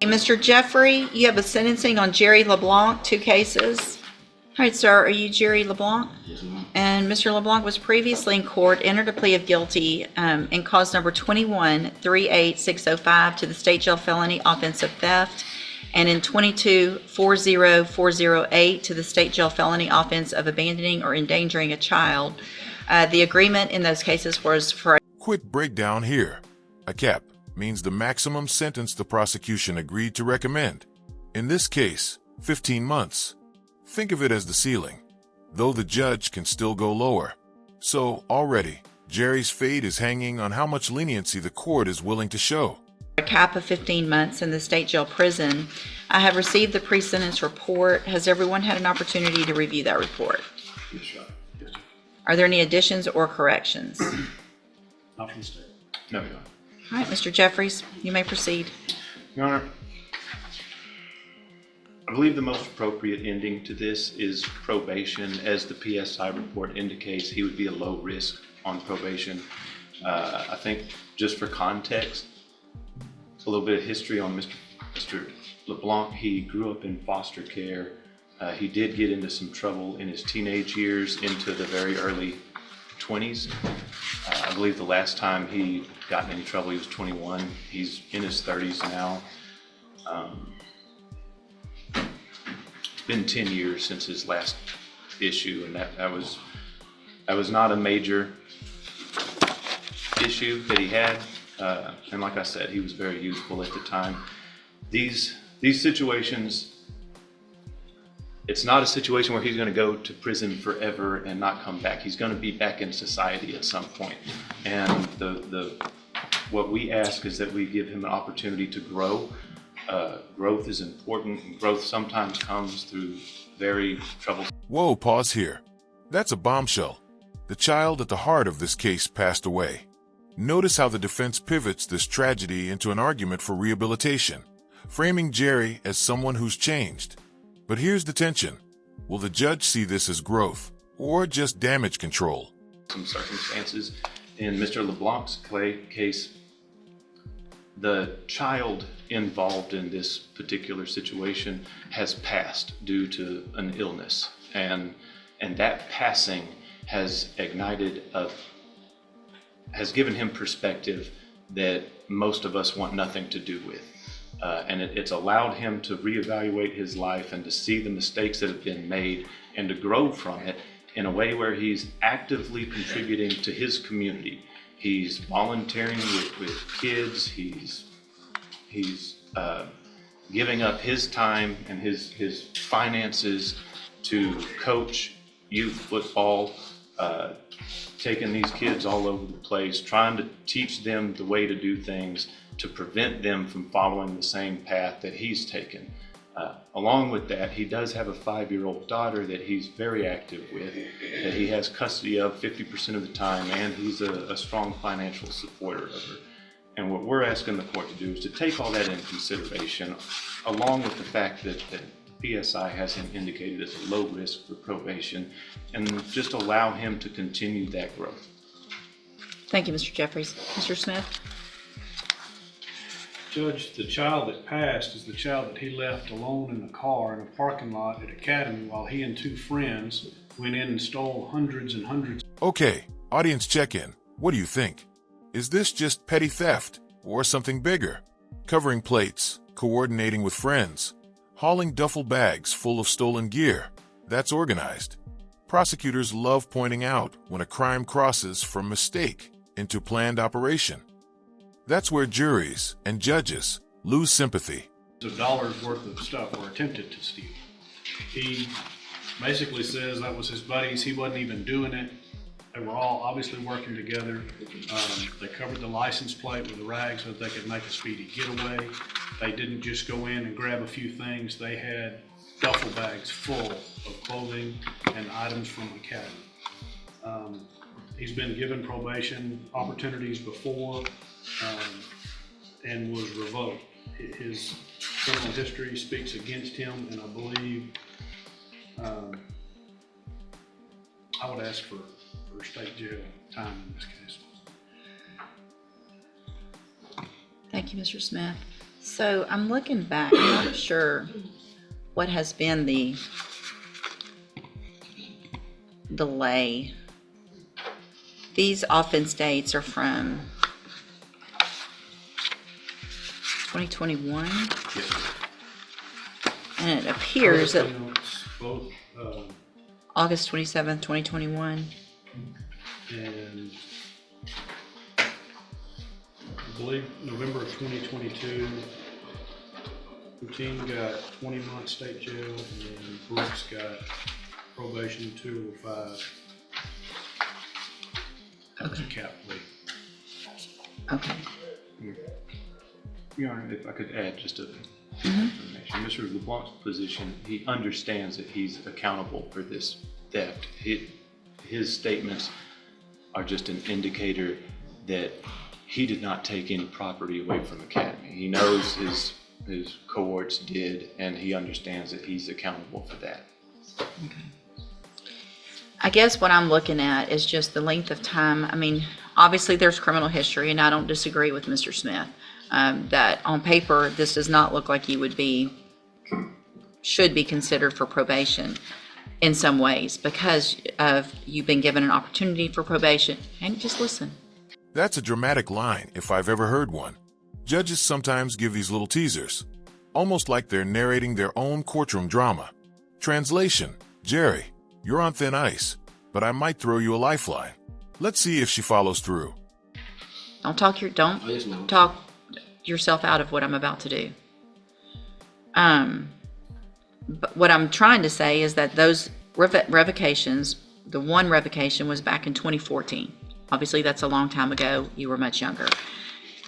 Mr. Jeffrey, you have a sentencing on Jerry Leblanc, 2 cases. All right, sir, are you Jerry Leblanc? Yes, ma'am. And Mr. Leblanc was previously in court, entered a plea of guilty in cause number 21-38605 to the state jail felony offense of theft, and in 22-40408 to the state jail felony offense of abandoning or endangering a child. The agreement in those cases was for a Quick breakdown here. A cap means the maximum sentence the prosecution agreed to recommend. In this case, 15 months. Think of it as the ceiling, though the judge can still go lower. So, already, Jerry's fate is hanging on how much leniency the court is willing to show. cap of 15 months in the state jail prison. I have received the pre-sentence report. Has everyone had an opportunity to review that report? Yes, sir. Yes, sir. Are there any additions or corrections? Not from the state. No, Your Honor. All right, Mr. Jeffries, you may proceed. Your Honor, I believe the most appropriate ending to this is probation. As the PSI report indicates, he would be a low risk on probation. I think just for context, a little bit of history on Mr. LeBlanc. He grew up in foster care. He did get into some trouble in his teenage years into the very early 20s. I believe the last time he got in any trouble, he was 21. He's in his 30s now. It's been 10 years since his last issue, and that was not a major issue that he had. And like I said, he was very youthful at the time. These situations, it's not a situation where he's going to go to prison forever and not come back. He's going to be back in society at some point. And what we ask is that we give him an opportunity to grow. Growth is important, and growth sometimes comes through very troublesome. Whoa, pause here. That's a bombshell. The child at the heart of this case passed away. Notice how the defense pivots this tragedy into an argument for rehabilitation, framing Jerry as someone who's changed. But here's the tension. Will the judge see this as growth or just damage control? Some circumstances in Mr. LeBlanc's case, the child involved in this particular situation has passed due to an illness, and that passing has given him perspective that most of us want nothing to do with. And it's allowed him to reevaluate his life and to see the mistakes that have been made and to grow from it in a way where he's actively contributing to his community. He's volunteering with kids. He's giving up his time and his finances to coach youth football, taking these kids all over the place, trying to teach them the way to do things to prevent them from following the same path that he's taken. Along with that, he does have a 5-year-old daughter that he's very active with, that he has custody of 50% of the time, and he's a strong financial supporter of her. And what we're asking the court to do is to take all that into consideration, along with the fact that PSI has him indicated as a low risk for probation, and just allow him to continue that growth. Thank you, Mr. Jeffries. Mr. Smith? Judge, the child that passed is the child that he left alone in the car in a parking lot at Academy while he and 2 friends went in and stole hundreds and hundreds. Okay, audience check-in. What do you think? Is this just petty theft or something bigger? Covering plates, coordinating with friends, hauling duffel bags full of stolen gear. That's organized. Prosecutors love pointing out when a crime crosses from mistake into planned operation. That's where juries and judges lose sympathy. Of dollars worth of stuff or attempted to steal. He basically says that was his buddies. He wasn't even doing it. They were all obviously working together. They covered the license plate with a rag so that they could make a speedy getaway. They didn't just go in and grab a few things. They had duffel bags full of clothing and items from Academy. He's been given probation opportunities before and was revoked. His criminal history speaks against him, and I believe I would ask for state jail time in this case. Thank you, Mr. Smith. So I'm looking back, I'm not sure what has been the delay. These offense dates are from 2021, Yes. and it appears that Both, August 27th, 2021. and I believe November of 2022, Routine got 20 months state jail, and then Brooks got probation 205. That was a cap plea. Okay. Your Honor, if I could add just a information. Mr. Leblanc's position, he understands that he's accountable for this theft. His statements are just an indicator that he did not take any property away from Academy. He knows his cohorts did, and he understands that he's accountable for that. I guess what I'm looking at is just the length of time. I mean, obviously there's criminal history, and I don't disagree with Mr. Smith. That on paper, this does not look like he should be considered for probation in some ways because of you've been given an opportunity for probation. And just listen. That's a dramatic line if I've ever heard one. Judges sometimes give these little teasers, almost like they're narrating their own courtroom drama. Translation: Jerry, you're on thin ice, but I might throw you a lifeline. Let's see if she follows through. Don't talk yourself out of what I'm about to do. But what I'm trying to say is that those revocations, the one revocation was back in 2014. Obviously, that's a long time ago. You were much younger.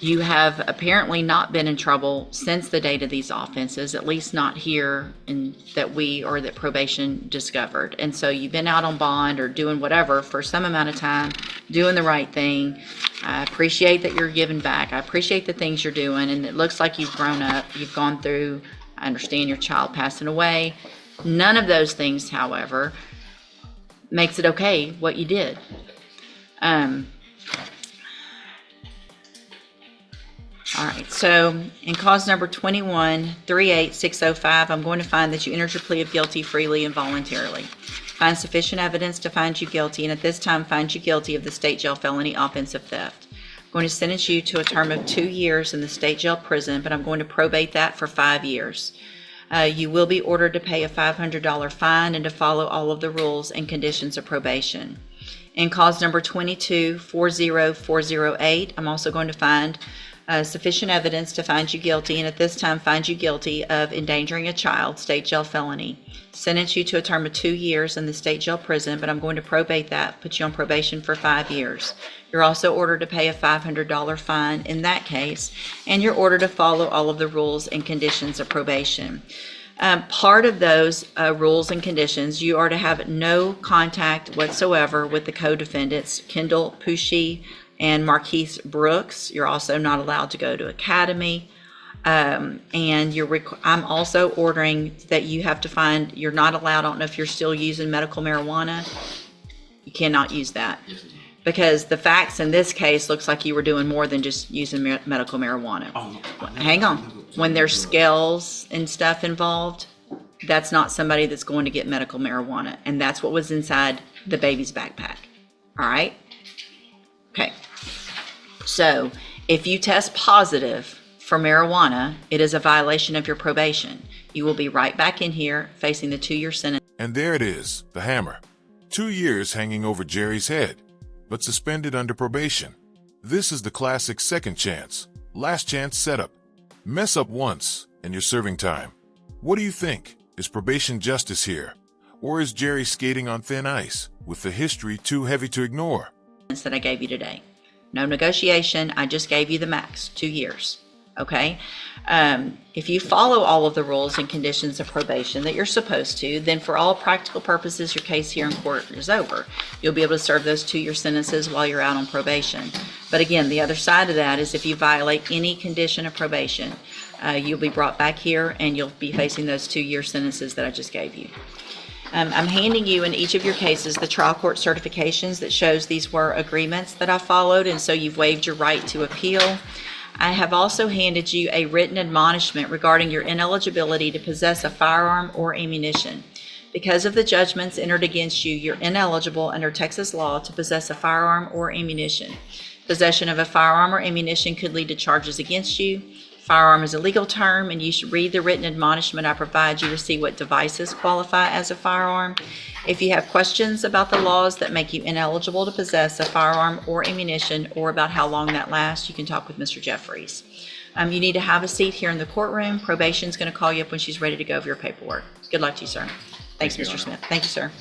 You have apparently not been in trouble since the date of these offenses, at least not here that probation discovered. And so you've been out on bond or doing whatever for some amount of time, doing the right thing. I appreciate that you're giving back. I appreciate the things you're doing, and it looks like you've grown up. You've gone through, I understand your child passing away. None of those things, however, makes it okay what you did. All right, so in cause number 21-38605, I'm going to find that you entered your plea of guilty freely and voluntarily. Find sufficient evidence to find you guilty, and at this time find you guilty of the state jail felony offensive theft. I'm going to sentence you to a term of 2 years in the state jail prison, but I'm going to probate that for 5 years. You will be ordered to pay a $500 fine and to follow all of the rules and conditions of probation. In cause number 22-40408, I'm also going to find sufficient evidence to find you guilty, and at this time find you guilty of endangering a child, state jail felony. Sentence you to a term of 2 years in the state jail prison, but I'm going to probate that, put you on probation for 5 years. You're also ordered to pay a $500 fine in that case, and you're ordered to follow all of the rules and conditions of probation. Part of those rules and conditions, you are to have no contact whatsoever with the co-defendants, Kendall Pushy and Marquise Brooks. You're also not allowed to go to Academy. And I'm also ordering that you have to find, you're not allowed, I don't know if you're still using medical marijuana. You cannot use that. Because the facts in this case looks like you were doing more than just using medical marijuana. Hang on. When there's scales and stuff involved, that's not somebody that's going to get medical marijuana. And that's what was inside the baby's backpack. All right? Okay. So if you test positive for marijuana, it is a violation of your probation. You will be right back in here facing the 2-year sentence. And there it is, the hammer. 2 years hanging over Jerry's head, but suspended under probation. This is the classic second chance, last chance setup. Mess up once, and you're serving time. What do you think? Is probation justice here? Or is Jerry skating on thin ice, with the history too heavy to ignore? That I gave you today. No negotiation. I just gave you the max, 2 years. Okay? If you follow all of the rules and conditions of probation that you're supposed to, then for all practical purposes, your case here in court is over. You'll be able to serve those 2-year sentences while you're out on probation. But again, the other side of that is if you violate any condition of probation, you'll be brought back here and you'll be facing those 2-year sentences that I just gave you. I'm handing you in each of your cases the trial court certifications that shows these were agreements that I followed, and so you've waived your right to appeal. I have also handed you a written admonishment regarding your ineligibility to possess a firearm or ammunition. Because of the judgments entered against you, you're ineligible under Texas law to possess a firearm or ammunition. Possession of a firearm or ammunition could lead to charges against you. Firearm is a legal term, and you should read the written admonishment I provide you to see what devices qualify as a firearm. If you have questions about the laws that make you ineligible to possess a firearm or ammunition, or about how long that lasts, you can talk with Mr. Jeffries. You need to have a seat here in the courtroom. Probation's going to call you up when she's ready to go over your paperwork. Good luck to you, sir. Thanks, Thank you, Mr. Your Smith. Thank you, sir.